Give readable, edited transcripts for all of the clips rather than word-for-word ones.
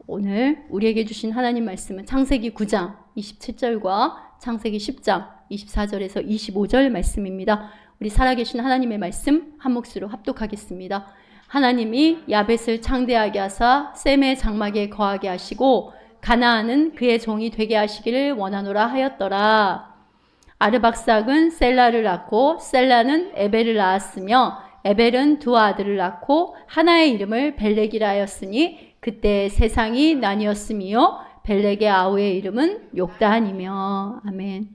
오늘 우리에게 주신 하나님 말씀은 창세기 9장 27절과 창세기 10장 24절에서 25절 말씀입니다. 우리 살아계신 하나님의 말씀 한 몫으로 합독하겠습니다. 하나님이 야벳을 창대하게 하사 셈의 장막에 거하게 하시고 가나안은 그의 종이 되게 하시기를 원하노라 하였더라. 아르박삭은 셀라를 낳고 셀라는 에벨을 낳았으며 에벨은 두 아들을 낳고 하나의 이름을 벨렉이라 하였으니 그때 세상이 나뉘었으며 벨렉의 아우의 이름은 욕단이며. 아멘.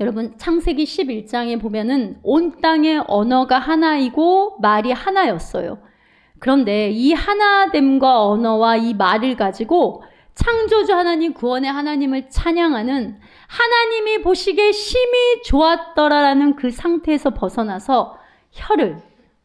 여러분, 창세기 11장에 보면은 온 땅의 언어가 하나이고 말이 하나였어요. 그런데 이 하나됨과 언어와 이 말을 가지고 창조주 하나님, 구원의 하나님을 찬양하는, 하나님이 보시기에 심히 좋았더라라는 그 상태에서 벗어나서 혀를,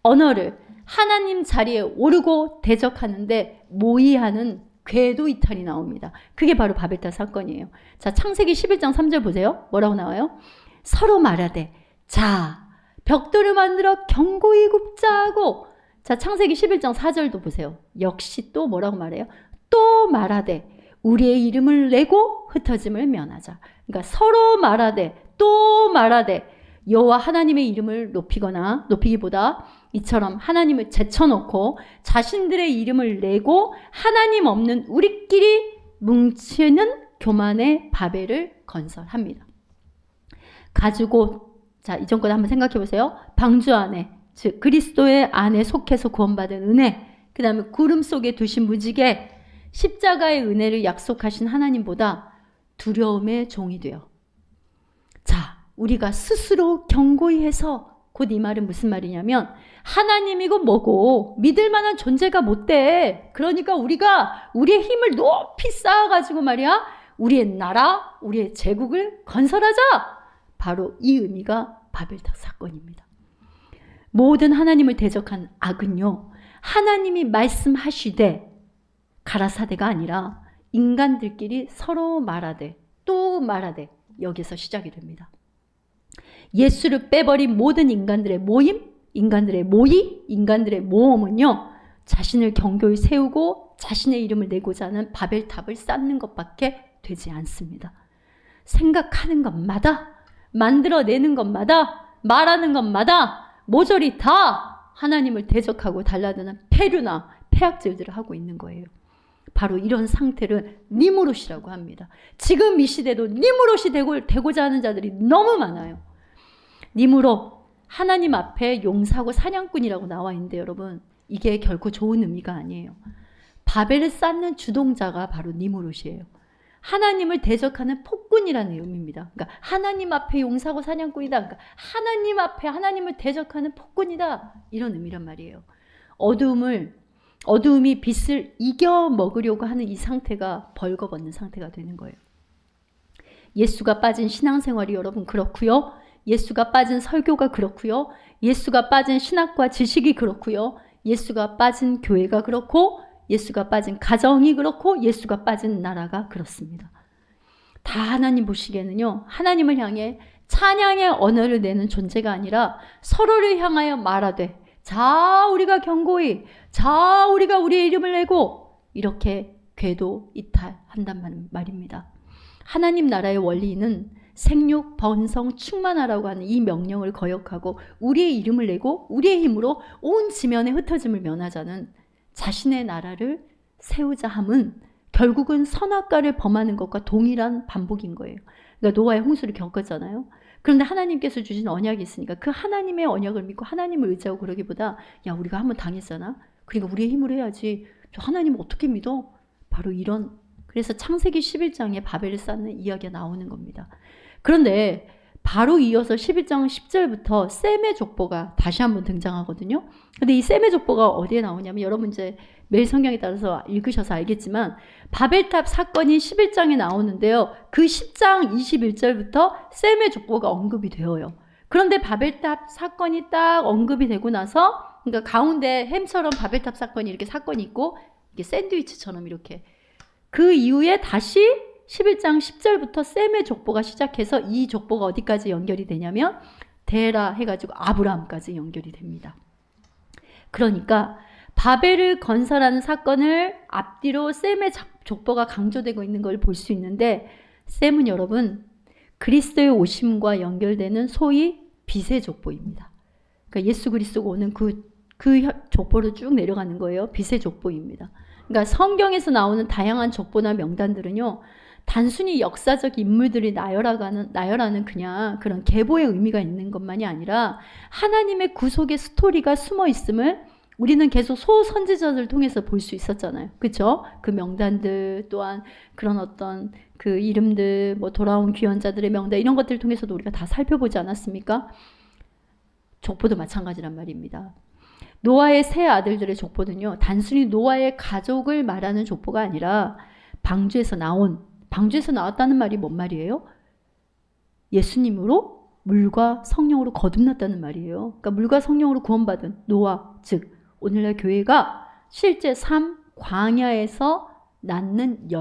언어를 하나님 자리에 오르고 대적하는데 모의하는 궤도 이탈이 나옵니다. 그게 바로 바벨탑 사건이에요. 자, 창세기 11장 3절 보세요. 뭐라고 나와요? 서로 말하되 자, 벽돌을 만들어 견고히 굽자 하고. 자, 창세기 11장 4절도 보세요. 역시 또 뭐라고 말해요? 또 말하되 우리의 이름을 내고 흩어짐을 면하자. 그러니까 서로 말하되 또 말하되 여호와 하나님의 이름을 높이기보다 이처럼 하나님을 제쳐놓고 자신들의 이름을 내고 하나님 없는 우리끼리 뭉치는 교만의 바벨을 건설합니다. 가지고, 자, 이전 거도 한번 생각해 보세요. 방주 안에, 즉 그리스도의 안에 속해서 구원받은 은혜, 그 다음에 구름 속에 두신 무지개, 십자가의 은혜를 약속하신 하나님보다 두려움의 종이 되어, 자, 우리가 스스로 견고히 해서, 곧 이 말은 무슨 말이냐면 하나님이고 뭐고 믿을 만한 존재가 못 돼. 그러니까 우리가 우리의 힘을 높이 쌓아가지고 말이야, 우리의 나라, 우리의 제국을 건설하자. 바로 이 의미가 바벨탑 사건입니다. 모든 하나님을 대적한 악은요, 하나님이 말씀하시되 가라사대가 아니라 인간들끼리 서로 말하되 또 말하되, 여기서 시작이 됩니다. 예수를 빼버린 모든 인간들의 모임, 인간들의 모의, 인간들의 모험은요, 자신을 견고히 세우고 자신의 이름을 내고자 하는 바벨탑을 쌓는 것밖에 되지 않습니다. 생각하는 것마다, 만들어내는 것마다, 말하는 것마다 모조리 다 하나님을 대적하고 달라드는 폐류나 폐악질들을 하고 있는 거예요. 바로 이런 상태를 니무롯이라고 합니다. 지금 이 시대도 니무롯이 되고자 하는 자들이 너무 많아요. 니무롯, 하나님 앞에 용사고 사냥꾼이라고 나와 있는데 여러분, 이게 결코 좋은 의미가 아니에요. 바벨을 쌓는 주동자가 바로 니무롯이에요. 하나님을 대적하는 폭군이라는 의미입니다. 그러니까 하나님 앞에 용사고 사냥꾼이다. 그러니까 하나님 앞에 하나님을 대적하는 폭군이다. 이런 의미란 말이에요. 어두움이 빛을 이겨 먹으려고 하는 이 상태가 벌거벗는 상태가 되는 거예요. 예수가 빠진 신앙생활이 여러분 그렇고요. 예수가 빠진 설교가 그렇고요. 예수가 빠진 신학과 지식이 그렇고요. 예수가 빠진 교회가 그렇고, 예수가 빠진 가정이 그렇고, 예수가 빠진 나라가 그렇습니다. 다 하나님 보시기에는요, 하나님을 향해 찬양의 언어를 내는 존재가 아니라 서로를 향하여 말하되 자, 우리가 견고히, 자, 우리가 우리의 이름을 내고, 이렇게 궤도 이탈한단 말입니다. 하나님 나라의 원리는 생육, 번성, 충만하라고 하는 이 명령을 거역하고 우리의 이름을 내고 우리의 힘으로 온 지면에 흩어짐을 면하자는 자신의 나라를 세우자 함은 결국은 선악과를 범하는 것과 동일한 반복인 거예요. 그러니까 노아의 홍수를 겪었잖아요. 그런데 하나님께서 주신 언약이 있으니까 그 하나님의 언약을 믿고 하나님을 의지하고 그러기보다, 야, 우리가 한번 당했잖아. 그러니까 우리의 힘으로 해야지. 저 하나님 어떻게 믿어? 바로 이런, 그래서 창세기 11장에 바벨을 쌓는 이야기가 나오는 겁니다. 그런데 바로 이어서 11장 10절부터 셈의 족보가 다시 한번 등장하거든요. 근데 이 셈의 족보가 어디에 나오냐면, 여러분 이제 매일 성경에 따라서 읽으셔서 알겠지만 바벨탑 사건이 11장에 나오는데요. 그 10장 21절부터 셈의 족보가 언급이 되어요. 그런데 바벨탑 사건이 딱 언급이 되고 나서, 그러니까 가운데 햄처럼 바벨탑 사건이 이렇게 사건이 있고, 이게 샌드위치처럼 이렇게, 그 이후에 다시 11장 10절부터 셈의 족보가 시작해서 이 족보가 어디까지 연결이 되냐면 데라 해가지고 아브라함까지 연결이 됩니다. 그러니까 바벨을 건설하는 사건을 앞뒤로 셈의 족보가 강조되고 있는 걸 볼 수 있는데, 셈은 여러분 그리스도의 오심과 연결되는 소위 빛의 족보입니다. 그러니까 예수 그리스도가 오는 그 족보로 쭉 내려가는 거예요. 빛의 족보입니다. 그러니까 성경에서 나오는 다양한 족보나 명단들은요, 단순히 역사적 인물들이 나열하는 그냥 그런 계보의 의미가 있는 것만이 아니라 하나님의 구속의 스토리가 숨어 있음을 우리는 계속 소선지자들을 통해서 볼 수 있었잖아요. 그렇죠? 그 명단들 또한 그런 어떤 그 이름들, 뭐 돌아온 귀환자들의 명단, 이런 것들을 통해서도 우리가 다 살펴보지 않았습니까? 족보도 마찬가지란 말입니다. 노아의 세 아들들의 족보는요, 단순히 노아의 가족을 말하는 족보가 아니라 방주에서 나왔다는 말이 뭔 말이에요? 예수님으로 물과 성령으로 거듭났다는 말이에요. 그러니까 물과 성령으로 구원받은 노아, 즉 오늘날 교회가 실제 삶 광야에서 낳는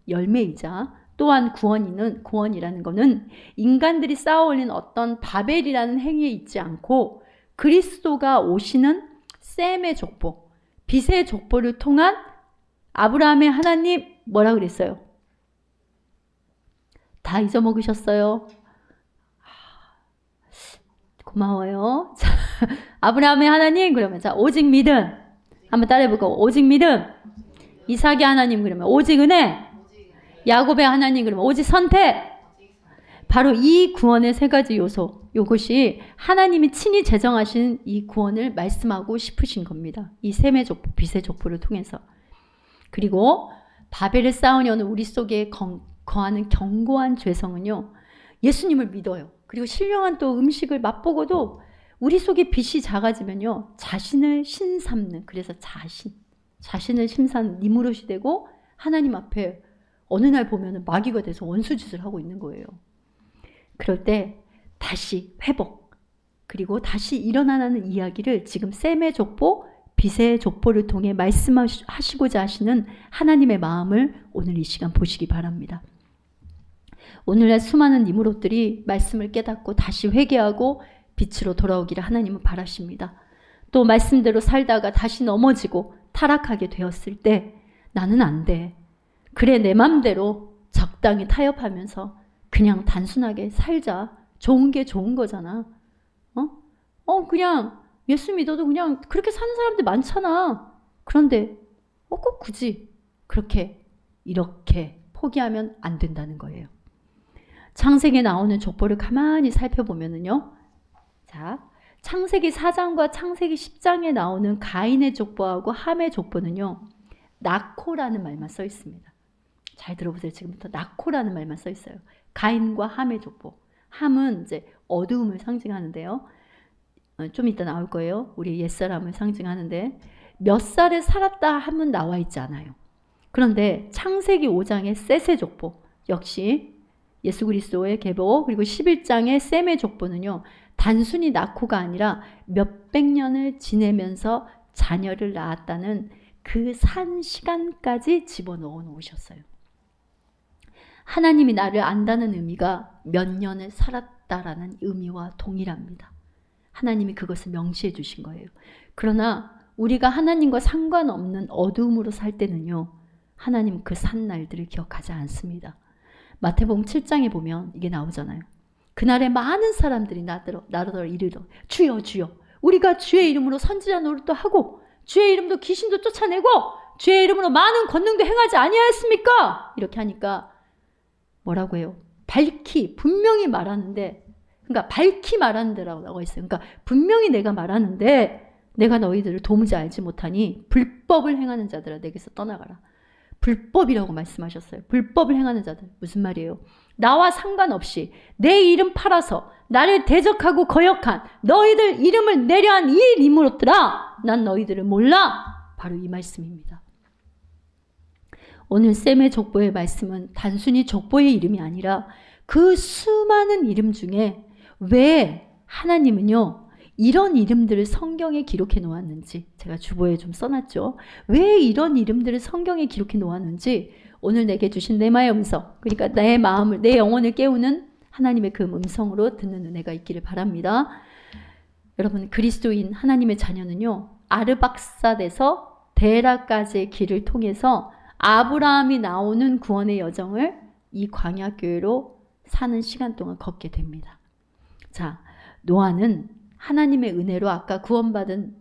열매이자, 또한 구원이라는 것은 인간들이 쌓아올린 어떤 바벨이라는 행위에 있지 않고 그리스도가 오시는 셈의 족보, 빛의 족보를 통한 아브라함의 하나님, 뭐라 그랬어요? 다 잊어먹으셨어요? 고마워요. 자, 아브라함의 하나님, 그러면 자, 오직 믿음. 한번 따라해볼까요? 오직 믿음. 이삭의 하나님, 그러면 오직 은혜. 야곱의 하나님, 그러면 오직 선택. 바로 이 구원의 세 가지 요소, 이것이 하나님이 친히 제정하신 이 구원을 말씀하고 싶으신 겁니다. 이 셈의 족보, 빛의 족보를 통해서. 그리고 바벨을 쌓으려는 우리 속에 거하는 견고한 죄성은요, 예수님을 믿어요. 그리고 신령한 또 음식을 맛보고도 우리 속에 빛이 작아지면요, 자신을 신삼는, 그래서 자신을 심사하는 니무롯이 되고 하나님 앞에 어느 날 보면 마귀가 돼서 원수짓을 하고 있는 거예요. 그럴 때 다시 회복, 그리고 다시 일어나는 이야기를 지금 셈의 족보, 빛의 족보를 통해 말씀하시고자 하시는 하나님의 마음을 오늘 이 시간 보시기 바랍니다. 오늘날 수많은 니무롯들이 말씀을 깨닫고 다시 회개하고 빛으로 돌아오기를 하나님은 바라십니다. 또 말씀대로 살다가 다시 넘어지고 타락하게 되었을 때 나는 안 돼. 그래, 내 맘대로 적당히 타협하면서 그냥 단순하게 살자. 좋은 게 좋은 거잖아. 그냥 예수 믿어도 그냥 그렇게 사는 사람들 많잖아. 그런데 꼭 굳이 이렇게 포기하면 안 된다는 거예요. 창세기에 나오는 족보를 가만히 살펴보면은요, 자, 창세기 4장과 창세기 10장에 나오는 가인의 족보하고 함의 족보는요, 나코라는 말만 써 있습니다. 잘 들어보세요. 지금부터 나코라는 말만 써 있어요. 가인과 함의 족보. 함은 이제 어두움을 상징하는데요. 좀 이따 나올 거예요. 우리 옛사람을 상징하는데 몇 살에 살았다 함은 나와 있지 않아요. 그런데 창세기 5장의 셋의 족보, 역시 예수 그리스도의 계보, 그리고 11장의 셈의 족보는요, 단순히 낳고가 아니라 몇백 년을 지내면서 자녀를 낳았다는 그 산 시간까지 집어넣어 놓으셨어요. 하나님이 나를 안다는 의미가 몇 년을 살았다라는 의미와 동일합니다. 하나님이 그것을 명시해 주신 거예요. 그러나 우리가 하나님과 상관없는 어두움으로 살 때는요, 하나님 그 산 날들을 기억하지 않습니다. 마태복음 7장에 보면 이게 나오잖아요. 그날에 많은 사람들이 나더러 이르러 주여 주여 우리가 주의 이름으로 선지자 노릇도 하고 주의 이름으로 귀신도 쫓아내고 주의 이름으로 많은 권능도 행하지 아니하였습니까? 이렇게 하니까 뭐라고 해요? 밝히 분명히 말하는데, 그러니까 밝히 말하는 데라고 나와 있어요. 그러니까 분명히 내가 말하는데 내가 너희들을 도무지 알지 못하니 불법을 행하는 자들아 내게서 떠나가라. 불법이라고 말씀하셨어요. 불법을 행하는 자들. 무슨 말이에요? 나와 상관없이 내 이름 팔아서 나를 대적하고 거역한 너희들 이름을 내려한 이 니무롯들아, 난 너희들을 몰라. 바로 이 말씀입니다. 오늘 셈의 족보의 말씀은 단순히 족보의 이름이 아니라 그 수많은 이름 중에 왜 하나님은요 이런 이름들을 성경에 기록해 놓았는지, 제가 주보에 좀 써놨죠. 왜 이런 이름들을 성경에 기록해 놓았는지 오늘 내게 주신 레마의 음성, 그러니까 내 마음을, 내 영혼을 깨우는 하나님의 그 음성으로 듣는 은혜가 있기를 바랍니다. 여러분, 그리스도인 하나님의 자녀는요 아르박삿에서 데라까지의 길을 통해서 아브라함이 나오는 구원의 여정을 이 광야교회로 사는 시간 동안 걷게 됩니다. 자, 노아는 하나님의 은혜로 아까 구원받은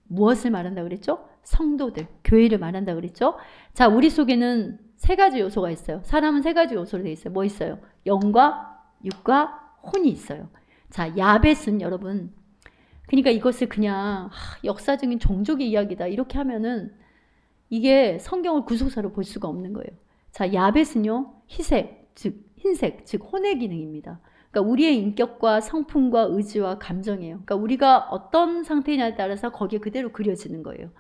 무엇을 말한다고 그랬죠? 성도들, 교회를 말한다고 그랬죠? 자, 우리 속에는 세 가지 요소가 있어요. 사람은 세 가지 요소로 되어 있어요. 뭐 있어요? 영과 육과 혼이 있어요. 자, 야벳은 여러분, 그러니까 이것을 그냥 역사적인 종족의 이야기다 이렇게 하면은 이게 성경을 구속사로 볼 수가 없는 거예요. 자, 야벳은요, 흰색, 즉 혼의 기능입니다. 그러니까 우리의 인격과 성품과 의지와 감정이에요. 그러니까 우리가 어떤 상태냐에 따라서 거기에 그대로 그려지는 거예요.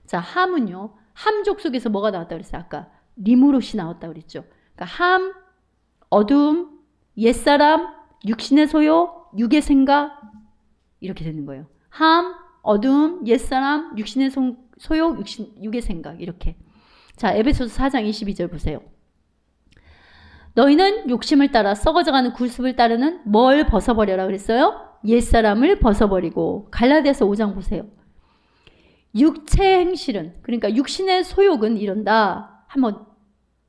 자, 함은요, 함 족속에서 뭐가 나왔다 그랬어요? 아까 리무롯이 나왔다 그랬죠. 그러니까 함, 어둠, 옛사람, 육신의 소요, 육의 생각 이렇게 되는 거예요. 함, 어둠, 옛사람, 육신의 소요, 육의 생각 이렇게. 자, 에베소서 4장 22절 보세요. 너희는 욕심을 따라 썩어져가는 굴습을 따르는 뭘 벗어버려라 그랬어요? 옛사람을 벗어버리고. 갈라디아서 5장 보세요. 육체의 행실은, 그러니까 육신의 소욕은 이런다. 한번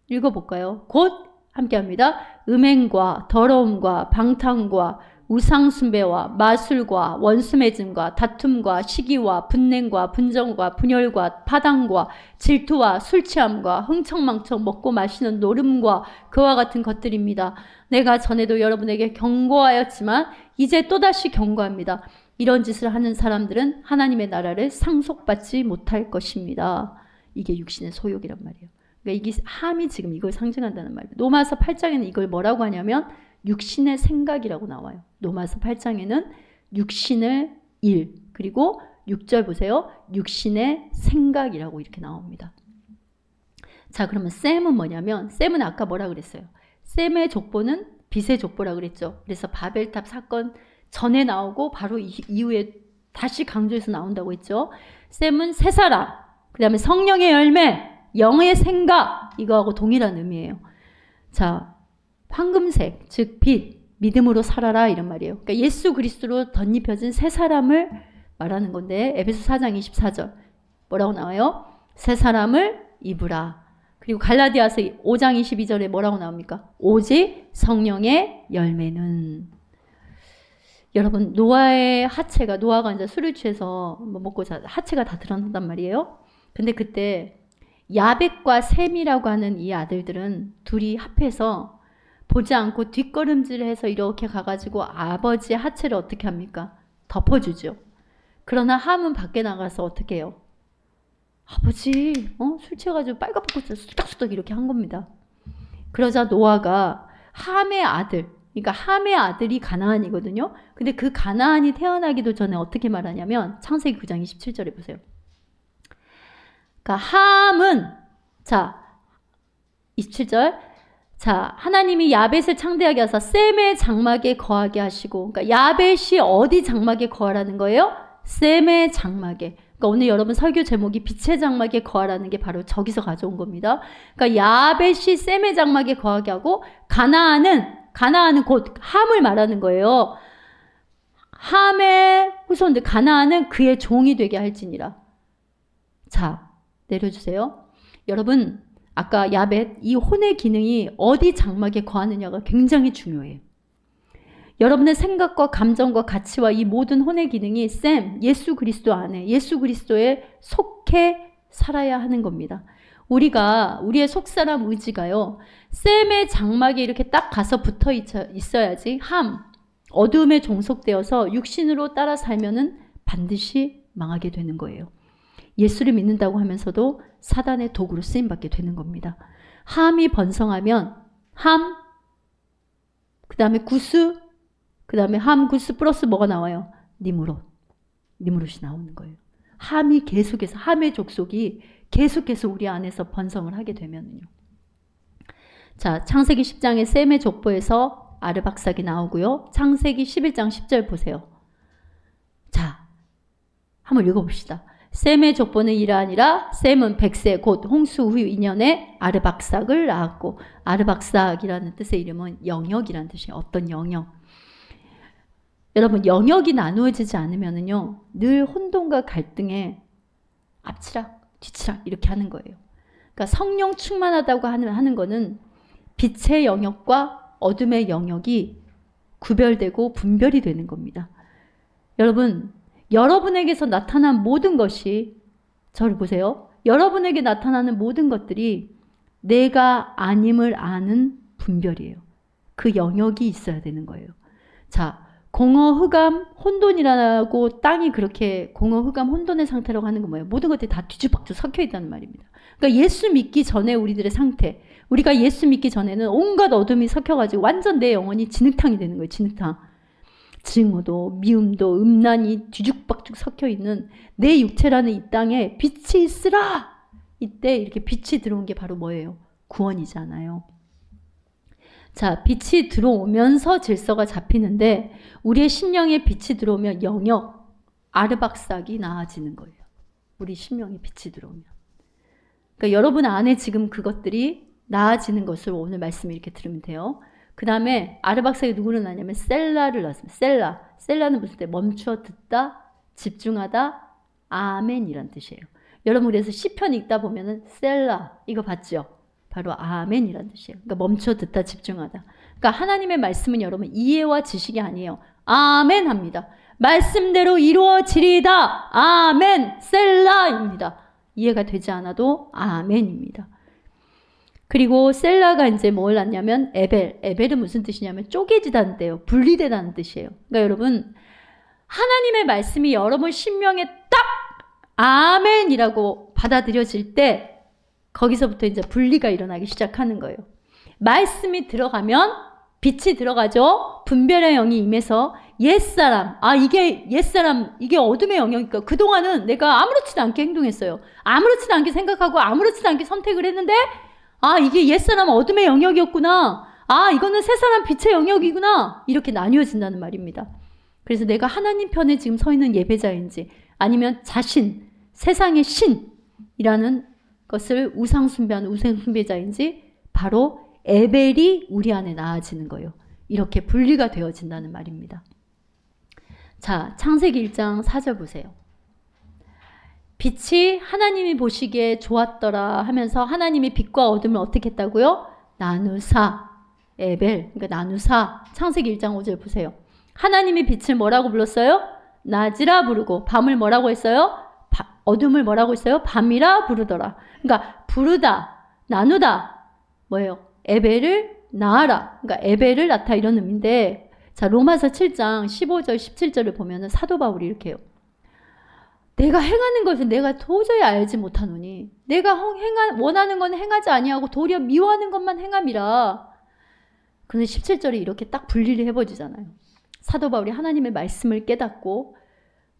읽어볼까요? 곧 함께합니다. 음행과 더러움과 방탕과 우상숭배와 마술과 원수매짐과 다툼과 시기와 분냉과 분정과 분열과 파당과 질투와 술취함과 흥청망청 먹고 마시는 노름과 그와 같은 것들입니다. 내가 전에도 여러분에게 경고하였지만 이제 또다시 경고합니다. 이런 짓을 하는 사람들은 하나님의 나라를 상속받지 못할 것입니다. 이게 육신의 소욕이란 말이에요. 그러니까 이게 함이 지금 이걸 상징한다는 말이에요. 로마서 8장에는 이걸 뭐라고 하냐면 육신의 생각이라고 나와요. 로마서 8장에는 육신의 일, 그리고 6절 보세요. 육신의 생각이라고 이렇게 나옵니다. 자, 그러면 셈은 뭐냐면, 셈은 아까 뭐라 그랬어요? 셈의 족보는 빛의 족보라 그랬죠. 그래서 바벨탑 사건 전에 나오고 바로 이후에 다시 강조해서 나온다고 했죠. 셈은 새 사람, 그 다음에 성령의 열매, 영의 생각, 이거하고 동일한 의미예요. 자, 황금색, 즉 빛, 믿음으로 살아라 이런 말이에요. 그러니까 예수 그리스도로 덧입혀진 새 사람을 말하는 건데, 에베소 4장 24절 뭐라고 나와요? 새 사람을 입으라. 그리고 갈라디아서 5장 22절에 뭐라고 나옵니까? 오직 성령의 열매는. 여러분, 노아의 하체가, 노아가 이제 술을 취해서 먹고 하체가 다 드러난단 말이에요. 근데 그때 야벳과 셈이라고 하는 이 아들들은 둘이 합해서 보지 않고 뒷걸음질해서 이렇게 가가지고 아버지의 하체를 어떻게 합니까? 덮어주죠. 그러나 함은 밖에 나가서 어떻게 해요? 아버지, 술 취해가지고 빨갛고 수덕수덕 이렇게 한 겁니다. 그러자 노아가 함의 아들, 그러니까 함의 아들이 가나안이거든요. 근데 그 가나안이 태어나기도 전에 어떻게 말하냐면 창세기 9장 27절에 보세요. 그러니까 함은, 자, 27절, 자, 하나님이 야벳을 창대하게 하사 셈의 장막에 거하게 하시고, 그러니까 야벳이 어디 장막에 거하라는 거예요? 셈의 장막에. 그러니까 오늘 여러분 설교 제목이 빛의 장막에 거하라는 게 바로 저기서 가져온 겁니다. 그러니까 야벳이 셈의 장막에 거하게 하고, 가나안은 곧 함을 말하는 거예요. 함의 후손들, 가나안은 그의 종이 되게 할지니라. 자, 내려주세요. 여러분, 아까 야벳, 이 혼의 기능이 어디 장막에 거하느냐가 굉장히 중요해요. 여러분의 생각과 감정과 가치와 이 모든 혼의 기능이 예수 그리스도 안에, 예수 그리스도에 속해 살아야 하는 겁니다. 우리의 속사람 의지가요, 셈의 장막에 이렇게 딱 가서 붙어 있어야지 어둠에 종속되어서 육신으로 따라 살면은 반드시 망하게 되는 거예요. 예수를 믿는다고 하면서도 사단의 도구로 쓰임받게 되는 겁니다. 함이 번성하면 그 다음에 구스, 그 다음에 구스 플러스 뭐가 나와요? 니무롯이 나오는 거예요. 함의 족속이 계속해서 우리 안에서 번성을 하게 되면요. 자, 창세기 10장의 셈의 족보에서 아르박삭이 나오고요. 창세기 11장 10절 보세요. 자, 한번 읽어봅시다. 셈의 족보는 이러하니라. 셈은 100세 곧 홍수 후 2년에 아르박삭을 낳았고, 아르박삭이라는 뜻의 이름은 영역이라는 뜻이에요. 어떤 영역. 여러분, 영역이 나누어지지 않으면요 늘 혼돈과 갈등에 앞치락 뒤치락 이렇게 하는 거예요. 그러니까 성령 충만하다고 하는 거는 빛의 영역과 어둠의 영역이 구별되고 분별이 되는 겁니다. 여러분, 여러분에게서 나타난 모든 것이, 저를 보세요. 여러분에게 나타나는 모든 것들이 내가 아님을 아는 분별이에요. 그 영역이 있어야 되는 거예요. 자, 공허, 흑암, 혼돈이라고 땅이 그렇게 공허, 흑암, 혼돈의 상태라고 하는 건 뭐예요? 모든 것들이 다 뒤죽박죽 섞여 있다는 말입니다. 그러니까 예수 믿기 전에 우리들의 상태, 우리가 예수 믿기 전에는 온갖 어둠이 섞여가지고 완전 내 영혼이 진흙탕이 되는 거예요. 진흙탕. 증오도 미움도 음란이 뒤죽박죽 섞여있는 내 육체라는 이 땅에 빛이 있으라! 이때 이렇게 빛이 들어온 게 바로 뭐예요? 구원이잖아요. 자, 빛이 들어오면서 질서가 잡히는데 우리의 심령에 빛이 들어오면 영역, 아르박삭이 나아지는 거예요. 우리 심령에 빛이 들어오면. 그러니까 여러분 안에 지금 그것들이 나아지는 것을 오늘 말씀 이렇게 들으면 돼요. 그 다음에 아르박삭이 누구를 낳냐면 셀라를 낳습니다. 셀라는 무슨 뜻? 멈추어 듣다, 집중하다, 아멘이란 뜻이에요. 여러분 그래서 시편 읽다 보면은 셀라 이거 봤죠? 바로 아멘이란 뜻이에요. 그러니까 멈추어 듣다, 집중하다. 그러니까 하나님의 말씀은 여러분 이해와 지식이 아니에요. 아멘 합니다. 말씀대로 이루어지리이다. 아멘, 셀라입니다. 이해가 되지 않아도 아멘입니다. 그리고 셀라가 이제 뭘 낳냐면 에벨. 에벨은 무슨 뜻이냐면 쪼개지다는 뜻이에요. 분리되다는 뜻이에요. 그러니까 여러분 하나님의 말씀이 여러분 심령에 딱 아멘이라고 받아들여질 때 거기서부터 이제 분리가 일어나기 시작하는 거예요. 말씀이 들어가면 빛이 들어가죠. 분별의 영이 임해서 옛사람, 이게 옛사람, 이게 어둠의 영역이니까 그동안은 내가 아무렇지도 않게 행동했어요. 아무렇지도 않게 생각하고 아무렇지도 않게 선택을 했는데 이게 옛사람 어둠의 영역이었구나. 이거는 새사람 빛의 영역이구나. 이렇게 나뉘어진다는 말입니다. 그래서 내가 하나님 편에 지금 서 있는 예배자인지 아니면 자신, 세상의 신이라는 것을 우상숭배하는 우상숭배자인지 바로 에벨이 우리 안에 나아지는 거예요. 이렇게 분리가 되어진다는 말입니다. 자, 창세기 1장 4절 보세요. 빛이 하나님이 보시기에 좋았더라 하면서 하나님이 빛과 어둠을 어떻게 했다고요? 나누사, 에벨, 그러니까 나누사. 창세기 1장 5절 보세요. 하나님이 빛을 뭐라고 불렀어요? 낮이라 부르고 밤을 뭐라고 했어요? 어둠을 뭐라고 했어요? 밤이라 부르더라. 그러니까 부르다, 나누다, 뭐예요? 에벨을 낳아라. 그러니까 에벨을 낳다 이런 의미인데, 자, 로마서 7장 15절, 17절을 보면은 사도 바울이 이렇게 해요. 내가 행하는 것은 내가 도저히 알지 못하노니 내가 원하는 건 행하지 아니하고 도리어 미워하는 것만 행함이라. 그런데 17절이 이렇게 딱 분리를 해버리잖아요. 사도 바울이 하나님의 말씀을 깨닫고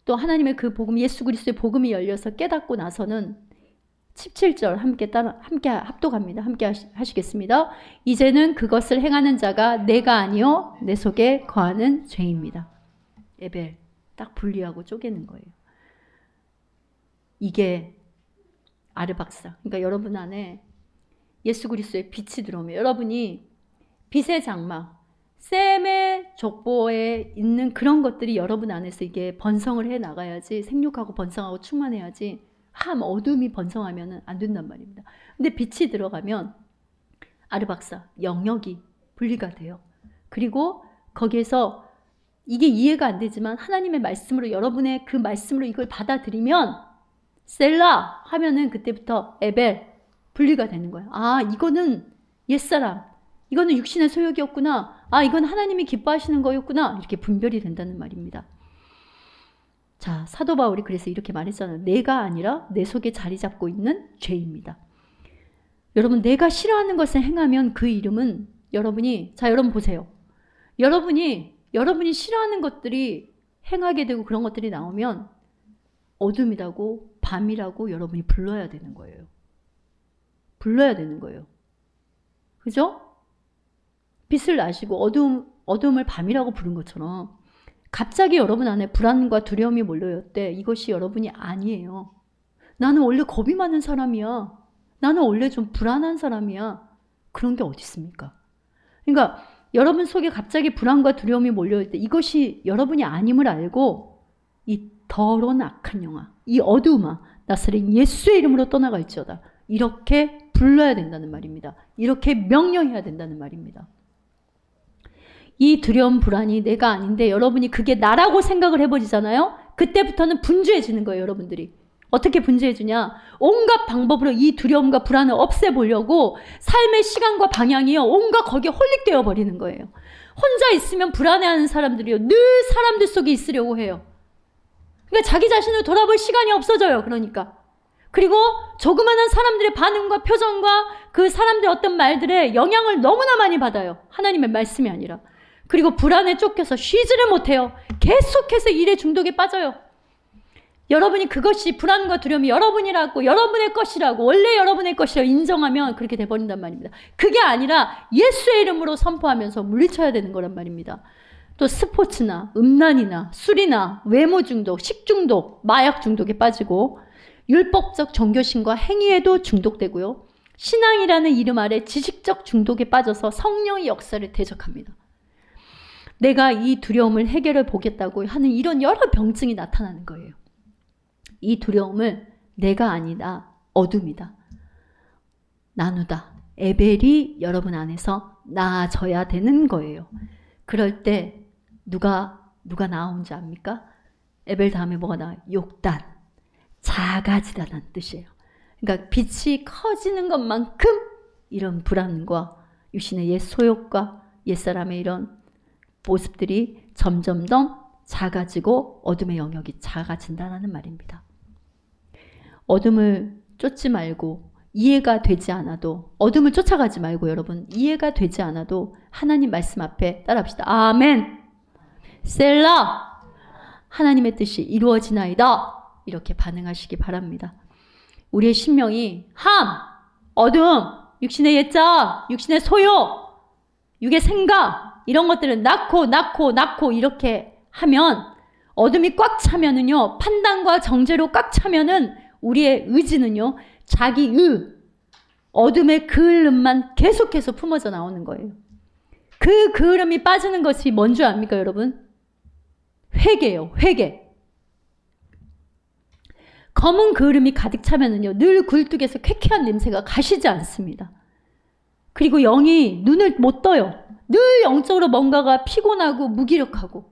또 하나님의 그 복음, 예수 그리스도의 복음이 열려서 깨닫고 나서는 17절 함께 합독합니다. 함께 하시겠습니다. 이제는 그것을 행하는 자가 내가 아니요 내 속에 거하는 죄입니다. 에벨 딱 분리하고 쪼개는 거예요. 이게 아르박삭. 그러니까 여러분 안에 예수 그리스도의 빛이 들어오면 여러분이 빛의 장막, 샘의 족보에 있는 그런 것들이 여러분 안에서 이게 번성을 해 나가야지, 생육하고 번성하고 충만해야지 어둠이 번성하면 안 된단 말입니다. 근데 빛이 들어가면 아르박삭, 영역이 분리가 돼요. 그리고 거기에서 이게 이해가 안 되지만 하나님의 말씀으로 여러분의 그 말씀으로 이걸 받아들이면 셀라 하면은 그때부터 에벨 분리가 되는 거예요. 이거는 옛사람, 이거는 육신의 소욕이었구나. 이건 하나님이 기뻐하시는 거였구나. 이렇게 분별이 된다는 말입니다. 자, 사도 바울이 그래서 이렇게 말했잖아요. 내가 아니라 내 속에 자리 잡고 있는 죄입니다. 여러분, 내가 싫어하는 것을 행하면 그 이름은 여러분 보세요. 여러분이 싫어하는 것들이 행하게 되고 그런 것들이 나오면 어둠이라고 밤이라고 여러분이 불러야 되는 거예요. 불러야 되는 거예요. 그죠? 빛을 나시고 어둠을 밤이라고 부른 것처럼 갑자기 여러분 안에 불안과 두려움이 몰려올 때 이것이 여러분이 아니에요. 나는 원래 겁이 많은 사람이야. 나는 원래 좀 불안한 사람이야. 그런 게 어디 있습니까? 그러니까 여러분 속에 갑자기 불안과 두려움이 몰려올 때 이것이 여러분이 아님을 알고 이 더러운 악한 영아, 이 어두움아, 나사렛 예수의 이름으로 떠나갈지어다. 이렇게 불러야 된다는 말입니다. 이렇게 명령해야 된다는 말입니다. 이 두려움, 불안이 내가 아닌데 여러분이 그게 나라고 생각을 해버리잖아요. 그때부터는 분주해지는 거예요. 여러분들이. 어떻게 분주해지냐? 온갖 방법으로 이 두려움과 불안을 없애보려고 삶의 시간과 방향이요, 온갖 거기에 홀릭되어 버리는 거예요. 혼자 있으면 불안해하는 사람들이요, 늘 사람들 속에 있으려고 해요. 그러니까 자기 자신을 돌아볼 시간이 없어져요. 그러니까. 그리고 조그마한 사람들의 반응과 표정과 그 사람들의 어떤 말들에 영향을 너무나 많이 받아요. 하나님의 말씀이 아니라. 그리고 불안에 쫓겨서 쉬지를 못해요. 계속해서 일에 중독에 빠져요. 여러분이 그것이, 불안과 두려움이 여러분이라고, 여러분의 것이라고, 원래 여러분의 것이라고 인정하면 그렇게 돼버린단 말입니다. 그게 아니라 예수의 이름으로 선포하면서 물리쳐야 되는 거란 말입니다. 또 스포츠나 음란이나 술이나 외모 중독, 식중독, 마약 중독에 빠지고 율법적 종교심과 행위에도 중독되고요. 신앙이라는 이름 아래 지식적 중독에 빠져서 성령의 역사를 대적합니다. 내가 이 두려움을 해결해 보겠다고 하는 이런 여러 병증이 나타나는 거예요. 이 두려움을 내가 아니다, 어둠이다, 나누다, 에벨이 여러분 안에서 나아져야 되는 거예요. 그럴 때 누가 나온지 압니까? 에벨 다음에 뭐가 나와요? 욕단, 작아지다는 뜻이에요. 그러니까 빛이 커지는 것만큼 이런 불안과 육신의 옛 소욕과 옛사람의 이런 모습들이 점점 더 작아지고 어둠의 영역이 작아진다는 말입니다. 어둠을 쫓지 말고, 이해가 되지 않아도, 어둠을 쫓아가지 말고 여러분, 이해가 되지 않아도 하나님 말씀 앞에 따라합시다. 아멘, 셀라, 하나님의 뜻이 이루어지나이다. 이렇게 반응하시기 바랍니다. 우리의 심령이 함, 어둠, 육신의 옛자, 육신의 소요, 육의 생각, 이런 것들을 낳고 이렇게 하면, 어둠이 꽉 차면은요, 판단과 정죄로 꽉 차면은 우리의 의지는요, 자기의 어둠의 그을음만 계속해서 품어져 나오는 거예요. 그 그을음이 빠지는 것이 뭔 줄 압니까, 여러분? 회개예요, 회개. 검은 그을음이 가득 차면은요, 늘 굴뚝에서 쾌쾌한 냄새가 가시지 않습니다. 그리고 영이 눈을 못 떠요. 늘 영적으로 뭔가가 피곤하고 무기력하고,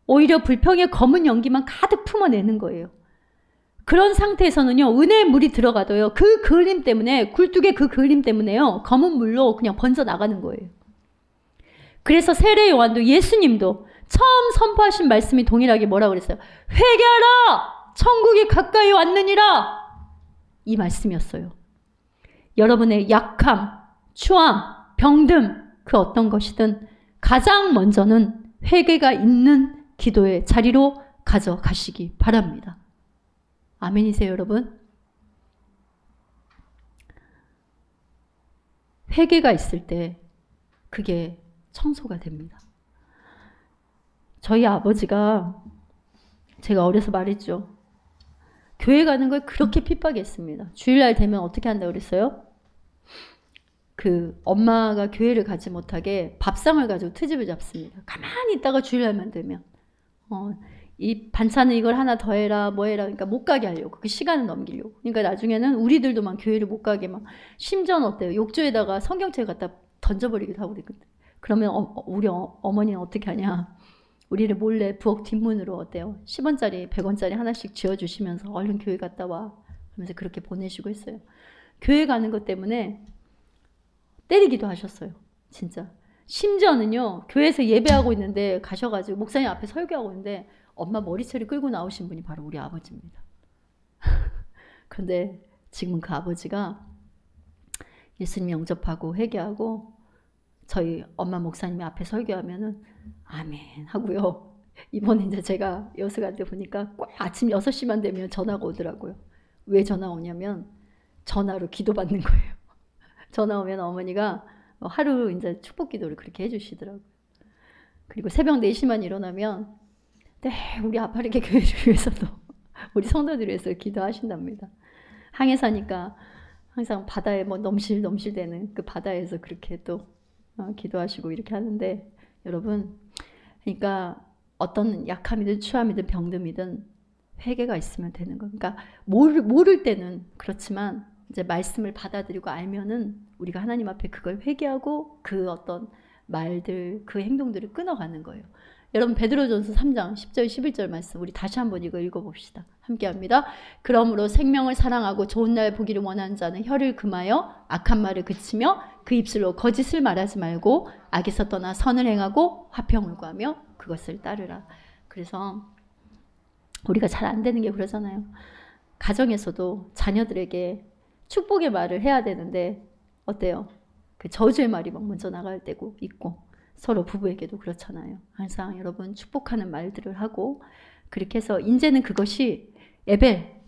오히려 불평의 검은 연기만 가득 품어내는 거예요. 그런 상태에서는요, 은혜의 물이 들어가도요, 그 그림 때문에, 굴뚝의 그 그림 때문에요, 검은 물로 그냥 번져 나가는 거예요. 그래서 세례 요한도, 예수님도 처음 선포하신 말씀이 동일하게 뭐라고 그랬어요? 회개하라! 천국이 가까이 왔느니라! 이 말씀이었어요. 여러분의 약함, 추함, 병듦, 그 어떤 것이든 가장 먼저는 회개가 있는 기도의 자리로 가져가시기 바랍니다. 아멘이세요, 여러분? 회개가 있을 때 그게 청소가 됩니다. 저희 아버지가, 제가 어려서 말했죠. 교회 가는 걸 그렇게 핍박했습니다. 주일날 되면 어떻게 한다고 그랬어요? 그 엄마가 교회를 가지 못하게 밥상을 가지고 트집을 잡습니다. 가만히 있다가 주일날만 되면 이 반찬은 이걸 하나 더 해라, 뭐 해라, 그러니까 못 가게 하려고, 그 시간을 넘기려고. 그러니까 나중에는 우리들도 막 교회를 못 가게, 막 심지어는 어때요? 욕조에다가 성경책 갖다 던져버리기도 하고 그랬거든. 그러면 우리 어머니는 어떻게 하냐? 우리를 몰래 부엌 뒷문으로 어때요? 10원짜리, 100원짜리 하나씩 쥐어주시면서 얼른 교회 갔다 와. 그러면서 그렇게 보내시고 했어요. 교회 가는 것 때문에 때리기도 하셨어요. 진짜. 심지어는요, 교회에서 예배하고 있는데 가셔가지고 목사님 앞에 설교하고 있는데 엄마 머리채를 끌고 나오신 분이 바로 우리 아버지입니다. 그런데 지금은 그 아버지가 예수님 영접하고 회개하고 저희 엄마 목사님이 앞에 설교하면은 아멘 하고요. 이번에 이제 제가 여수 갈 때 보니까 꼭 아침 6시만 되면 전화가 오더라고요. 왜 전화 오냐면 전화로 기도 받는 거예요. 전화 오면 어머니가 하루 이제 축복 기도를 그렇게 해주시더라고요. 그리고 새벽 4시만 일어나면 네, 우리 아파르게 교회를 위해서도 우리 성도들을 위해서 기도하신답니다. 항해 사니까 항상 바다에 뭐 넘실넘실대는 그 바다에서 그렇게 또 기도하시고 이렇게 하는데, 여러분, 그러니까 어떤 약함이든 추함이든 병듦이든 회개가 있으면 되는 거예요. 그러니까 모를 때는 그렇지만 이제 말씀을 받아들이고 알면은 우리가 하나님 앞에 그걸 회개하고 그 어떤 말들, 그 행동들을 끊어가는 거예요. 여러분 베드로전서 3장 10절 11절 말씀 우리 다시 한번 이거 읽어봅시다. 함께합니다. 그러므로 생명을 사랑하고 좋은 날 보기를 원하는 자는 혀를 금하여 악한 말을 그치며 그 입술로 거짓을 말하지 말고 악에서 떠나 선을 행하고 화평을 구하며 그것을 따르라. 그래서 우리가 잘 안 되는 게 그러잖아요. 가정에서도 자녀들에게 축복의 말을 해야 되는데 어때요? 그 저주의 말이 막 먼저 나갈 때고 있고 서로 부부에게도 그렇잖아요. 항상 여러분 축복하는 말들을 하고 그렇게 해서 이제는 그것이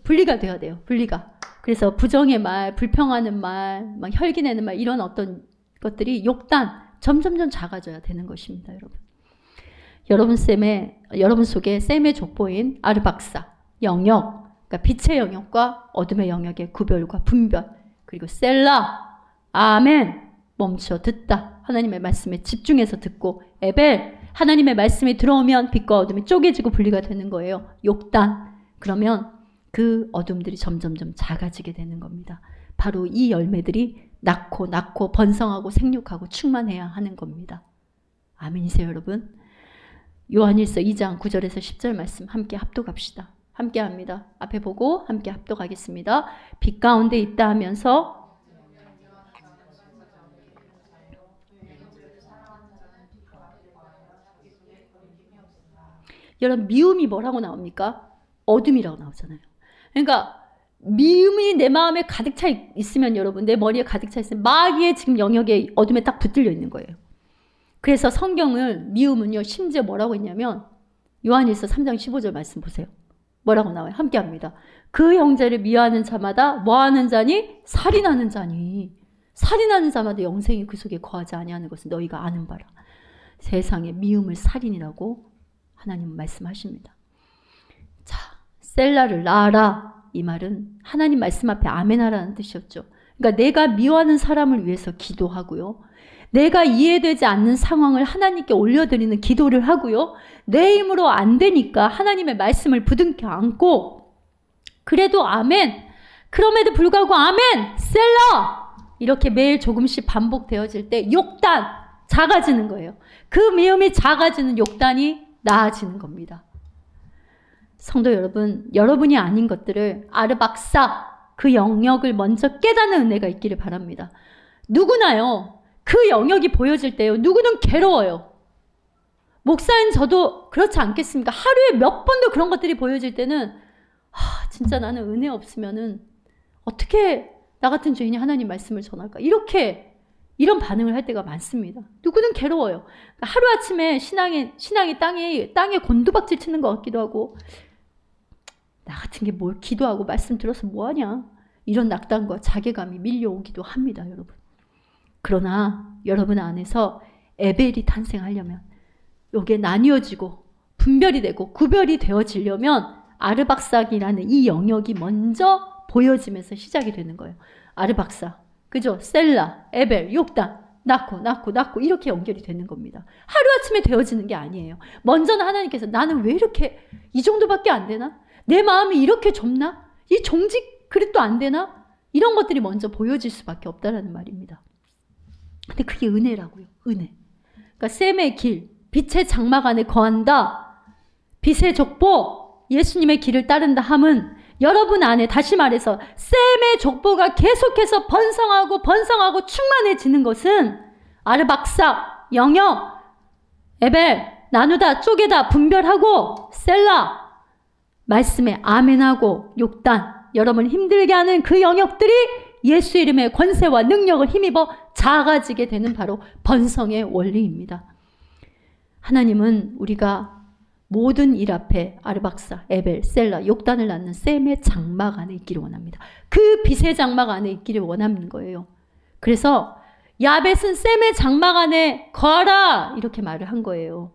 분리가 돼야 돼요. 분리가. 그래서 부정의 말, 불평하는 말, 막 혈기내는 말 이런 어떤 것들이 욕단 점점점 작아져야 되는 것입니다. 여러분. 여러분 속에 셈의 족보인 아르박사, 영역, 그러니까 빛의 영역과 어둠의 영역의 구별과 분별, 그리고 셀라, 아멘, 멈춰 듣다. 하나님의 말씀에 집중해서 듣고 에벨, 하나님의 말씀이 들어오면 빛과 어둠이 쪼개지고 분리가 되는 거예요. 욕단. 그러면 그 어둠들이 점점점 작아지게 되는 겁니다. 바로 이 열매들이 낳고 번성하고 생육하고 충만해야 하는 겁니다. 아멘이세요, 여러분? 요한일서 2장 9절에서 10절 말씀 함께 합독합시다. 함께 합니다. 앞에 보고 함께 합독하겠습니다. 빛 가운데 있다 하면서 여러분 미움이 뭐라고 나옵니까? 어둠이라고 나오잖아요. 그러니까 미움이 내 마음에 가득 차 있으면 여러분 내 머리에 가득 차 있으면 마귀의 지금 영역에 어둠에 딱 붙들려 있는 거예요. 그래서 성경을 미움은요 심지어 뭐라고 했냐면 요한일서 3장 15절 말씀 보세요. 뭐라고 나와요? 함께 합니다. 그 형제를 미워하는 자마다 뭐하는 자니? 살인하는 자니. 살인하는 자마다 영생이 그 속에 거하지 아니하는 것은 너희가 아는 바라. 세상에 미움을 살인이라고 하나님은 말씀하십니다. 자, 셀라를 낳아라. 이 말은 하나님 말씀 앞에 아멘하라는 뜻이었죠. 그러니까 내가 미워하는 사람을 위해서 기도하고요. 내가 이해되지 않는 상황을 하나님께 올려드리는 기도를 하고요. 내 힘으로 안 되니까 하나님의 말씀을 부둥켜 안고 그래도 아멘, 그럼에도 불구하고 아멘, 셀라 이렇게 매일 조금씩 반복되어질 때 욕단 작아지는 거예요. 그 미움이 작아지는 욕단이 나아지는 겁니다. 성도 여러분, 여러분이 아닌 것들을 아르박사 그 영역을 먼저 깨닫는 은혜가 있기를 바랍니다. 누구나요. 그 영역이 보여질 때요. 누구는 괴로워요. 목사인 저도 그렇지 않겠습니까? 하루에 몇 번도 그런 것들이 보여질 때는 진짜 나는 은혜 없으면은 어떻게 나 같은 죄인이 하나님 말씀을 전할까? 이런 반응을 할 때가 많습니다. 누구는 괴로워요. 그러니까 하루아침에 신앙이 땅에 곤두박질 치는 것 같기도 하고 나 같은 게 뭘 기도하고 말씀 들어서 뭐하냐 이런 낙담과 자괴감이 밀려오기도 합니다. 여러분. 그러나 여러분 안에서 에벨이 탄생하려면 요게 나뉘어지고 분별이 되고 구별이 되어지려면 아르박삭이라는 이 영역이 먼저 보여지면서 시작이 되는 거예요. 아르박삭, 그죠? 셀라, 에벨, 욕단, 낳고 이렇게 연결이 되는 겁니다. 하루아침에 되어지는 게 아니에요. 먼저는 하나님께서 나는 왜 이렇게 이 정도밖에 안 되나? 내 마음이 이렇게 좁나? 이 종직 그릇도 안 되나? 이런 것들이 먼저 보여질 수밖에 없다라는 말입니다. 근데 그게 은혜라고요. 은혜. 그러니까 셈의 길, 빛의 장막 안에 거한다. 빛의 족보, 예수님의 길을 따른다 함은 여러분 안에 다시 말해서 셈의 족보가 계속해서 번성하고 충만해지는 것은 아르박사, 영역, 에벨, 나누다, 쪼개다, 분별하고 셀라, 말씀에 아멘하고 욕단, 여러분 힘들게 하는 그 영역들이 예수 이름의 권세와 능력을 힘입어 작아지게 되는 바로 번성의 원리입니다. 하나님은 우리가 모든 일 앞에 아르박사, 에벨, 셀라, 욕단을 낳는 셈의 장막 안에 있기를 원합니다. 그 빛의 장막 안에 있기를 원하는 거예요. 그래서 야벳은 셈의 장막 안에 거하라 이렇게 말을 한 거예요.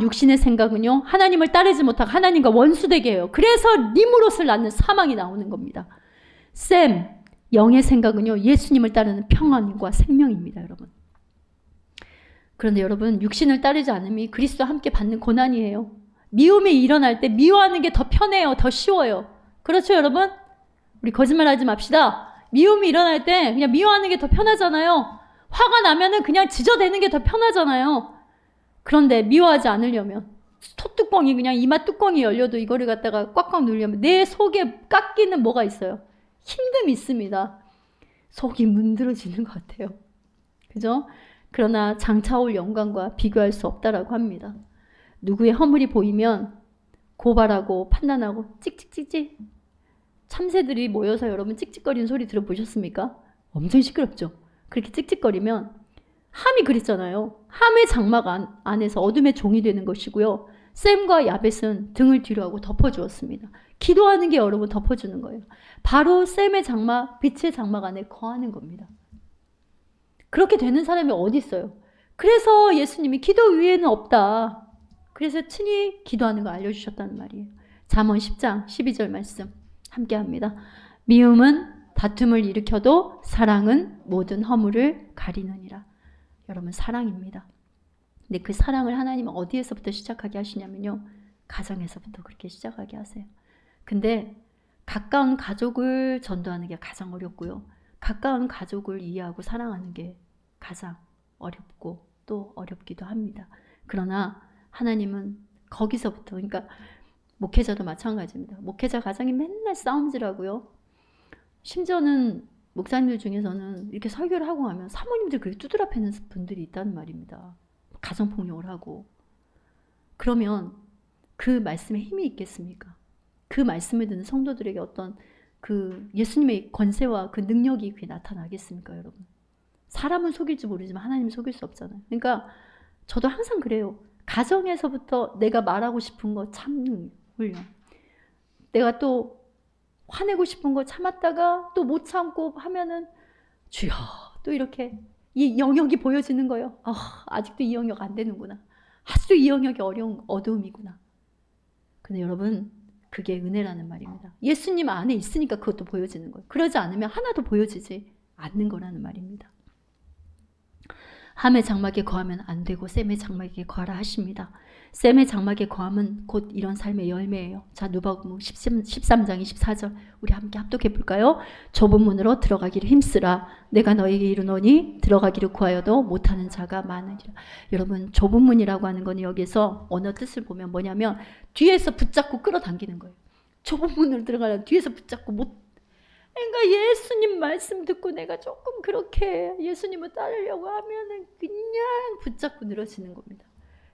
육신의 생각은요 하나님을 따르지 못하고 하나님과 원수되게 해요. 그래서 니무롯을 낳는 사망이 나오는 겁니다. 셈, 영의 생각은요 예수님을 따르는 평안과 생명입니다. 여러분. 그런데 여러분, 육신을 따르지 않음이 그리스도와 함께 받는 고난이에요. 미움이 일어날 때 미워하는 게 더 편해요. 더 쉬워요. 그렇죠, 여러분? 우리 거짓말하지 맙시다. 미움이 일어날 때 그냥 미워하는 게 더 편하잖아요. 화가 나면은 그냥 지저대는 게 더 편하잖아요. 그런데 미워하지 않으려면 턱뚜껑이 그냥 이마 뚜껑이 열려도 이거를 갖다가 꽉꽉 누르려면 내 속에 깎이는 뭐가 있어요? 힘듦이 있습니다. 속이 문드러지는 것 같아요. 그죠? 그러나 장차올 영광과 비교할 수 없다라고 합니다. 누구의 허물이 보이면 고발하고 판단하고 찍찍찍찍. 참새들이 모여서 여러분 찍찍거리는 소리 들어보셨습니까? 엄청 시끄럽죠? 그렇게 찍찍거리면 함이 그랬잖아요. 함의 장막 안에서 어둠의 종이 되는 것이고요. 샘과 야벳은 등을 뒤로 하고 덮어주었습니다. 기도하는 게 여러분 덮어주는 거예요. 바로 샘의 장막, 빛의 장막 안에 거하는 겁니다. 그렇게 되는 사람이 어디 있어요? 그래서 예수님이 기도 위에는 없다. 그래서 친히 기도하는 거 알려주셨다는 말이에요. 잠언 10장 12절 말씀 함께 합니다. 미움은 다툼을 일으켜도 사랑은 모든 허물을 가리느니라. 여러분, 사랑입니다. 근데 그 사랑을 하나님은 어디에서부터 시작하게 하시냐면요. 가정에서부터 그렇게 시작하게 하세요. 근데 가까운 가족을 전도하는 게 가장 어렵고요. 가까운 가족을 이해하고 사랑하는 게 가장 어렵고 또 어렵기도 합니다. 그러나 하나님은 거기서부터, 그러니까 목회자도 마찬가지입니다. 목회자 가정이 맨날 싸움질하고요. 심지어는 목사님들 중에서는 이렇게 설교를 하고 가면 사모님들 그렇게 두드려 패는 분들이 있다는 말입니다. 가정폭력을 하고. 그러면 그 말씀에 힘이 있겠습니까? 그 말씀을 듣는 성도들에게 어떤 그 예수님의 권세와 그 능력이 그게 나타나겠습니까, 여러분? 사람은 속일지 모르지만 하나님은 속일 수 없잖아요. 그러니까 저도 항상 그래요. 가정에서부터 내가 말하고 싶은 거 참는 훈련. 내가 또 화내고 싶은 거 참았다가 또 못 참고 하면은 주여, 또 이렇게 이 영역이 보여지는 거예요. 아직도 이 영역 안 되는구나. 아직도 이 영역이 어두움이구나. 근데 여러분, 그게 은혜라는 말입니다. 예수님 안에 있으니까 그것도 보여지는 거예요. 그러지 않으면 하나도 보여지지 않는 거라는 말입니다. 함의 장막에 거하면 안 되고 샘의 장막에 거하라 하십니다. 샘의 장막에 거함은 곧 이런 삶의 열매예요. 자, 누가복음 13장 24절 우리 함께 합독해 볼까요? 좁은 문으로 들어가기를 힘쓰라. 내가 너에게 이르노니 들어가기를 구하여도 못하는 자가 많으리라. 여러분, 좁은 문이라고 하는 건 여기서 언어 뜻을 보면 뭐냐면 뒤에서 붙잡고 끌어당기는 거예요. 좁은 문으로 들어가려면 뒤에서 붙잡고 그러니까 예수님 말씀 듣고 내가 조금 그렇게 예수님을 따르려고 하면은 그냥 붙잡고 늘어지는 겁니다.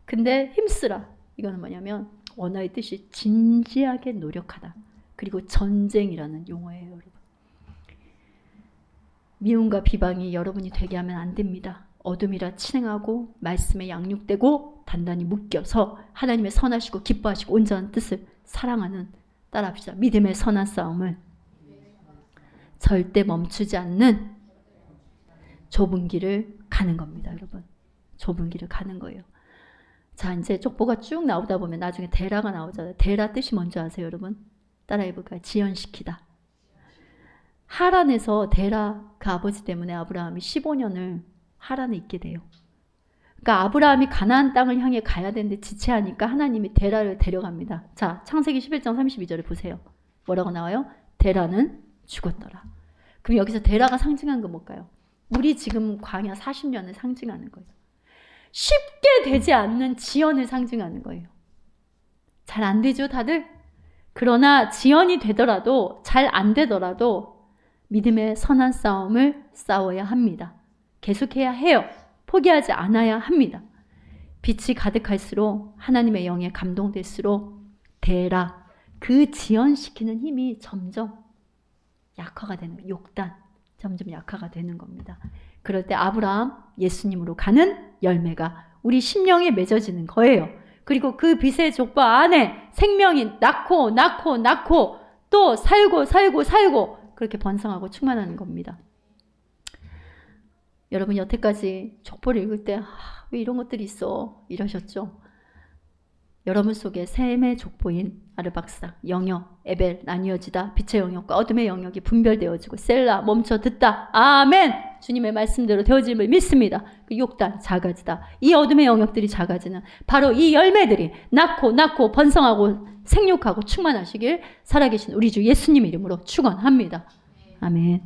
근데 힘쓰라. 이거는 뭐냐면 원어의 뜻이 진지하게 노력하다. 그리고 전쟁이라는 용어예요, 여러분. 미움과 비방이 여러분이 되게 하면 안 됩니다. 어둠이라 친행하고 말씀에 양육되고 단단히 묶여서 하나님의 선하시고 기뻐하시고 온전한 뜻을 사랑하는, 따라합시다. 믿음의 선한 싸움을 절대 멈추지 않는 좁은 길을 가는 겁니다, 여러분. 좁은 길을 가는 거예요. 자, 이제 족보가 쭉 나오다 보면 나중에 데라가 나오잖아요. 데라 뜻이 뭔지 아세요, 여러분? 따라해 볼까요? 지연시키다. 하란에서 데라, 그 아버지 때문에 아브라함이 15년을 하란에 있게 돼요. 그러니까 아브라함이 가나안 땅을 향해 가야 되는데 지체하니까 하나님이 데라를 데려갑니다. 자, 창세기 11장 32절에 보세요. 뭐라고 나와요? 데라는 죽었더라. 그럼 여기서 데라가 상징한 건 뭘까요? 우리 지금 광야 40년을 상징하는 거예요. 쉽게 되지 않는 지연을 상징하는 거예요. 잘 안 되죠, 다들? 그러나 지연이 되더라도, 잘 안 되더라도 믿음의 선한 싸움을 싸워야 합니다. 계속해야 해요. 포기하지 않아야 합니다. 빛이 가득할수록 하나님의 영에 감동될수록 데라, 그 지연시키는 힘이 점점 약화가 되는 거예요. 욕단, 점점 약화가 되는 겁니다. 그럴 때 아브라함, 예수님으로 가는 열매가 우리 심령에 맺어지는 거예요. 그리고 그 빛의 족보 안에 생명이 낳고 또 살고 그렇게 번성하고 충만하는 겁니다. 여러분, 여태까지 족보를 읽을 때 왜 이런 것들이 있어? 이러셨죠? 여러분 속에 셈의 족보인 아르박삭, 영역, 에벨 나뉘어지다. 빛의 영역과 어둠의 영역이 분별되어지고 셀라 멈춰 듣다. 아멘. 주님의 말씀대로 되어짐을 믿습니다. 그 욕단 작아지다. 이 어둠의 영역들이 작아지는 바로 이 열매들이 낳고 번성하고 생육하고 충만하시길 살아계신 우리 주 예수님 이름으로 축원합니다. 아멘.